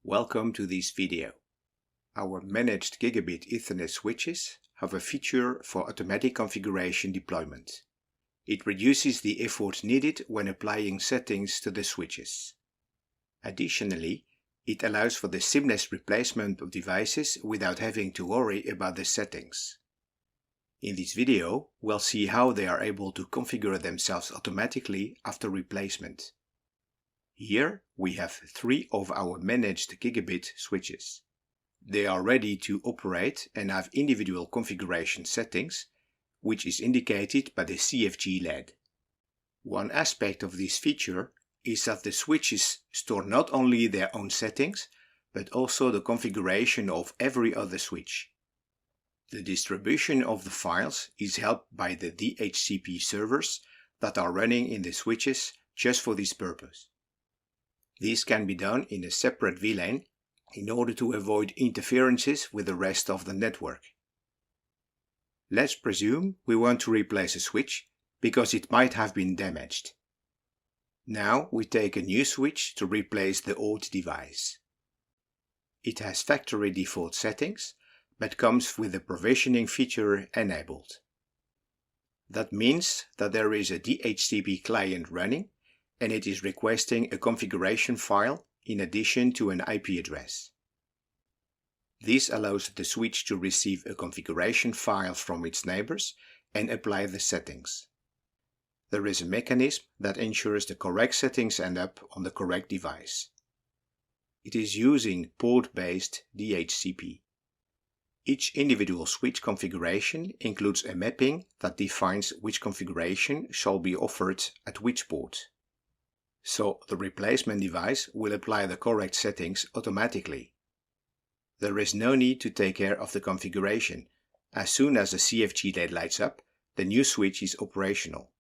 Welcome to this video. Our Managed Gigabit Ethernet switches have a feature for automatic configuration deployment. It reduces the effort needed when applying settings to the switches. Additionally, it allows for the seamless replacement of devices without having to worry about the settings. In this video, we'll see how they are able to configure themselves automatically after replacement. Here we have 3 of our managed gigabit switches. They are ready to operate and have individual configuration settings, which is indicated by the CFG LED. One aspect of this feature is that the switches store not only their own settings, but also the configuration of every other switch. The distribution of the files is helped by the DHCP servers that are running in the switches just for this purpose. This can be done in a separate VLAN in order to avoid interferences with the rest of the network. Let's presume we want to replace a switch because it might have been damaged. Now we take a new switch to replace the old device. It has factory default settings, but comes with the provisioning feature enabled. That means that there is a DHCP client running and it is requesting a configuration file in addition to an IP address. This allows the switch to receive a configuration file from its neighbors and apply the settings. There is a mechanism that ensures the correct settings end up on the correct device. It is using port-based DHCP. Each individual switch configuration includes a mapping that defines which configuration shall be offered at which port. So the replacement device will apply the correct settings automatically. There is no need to take care of the configuration. As soon as the CFG LED lights up, the new switch is operational.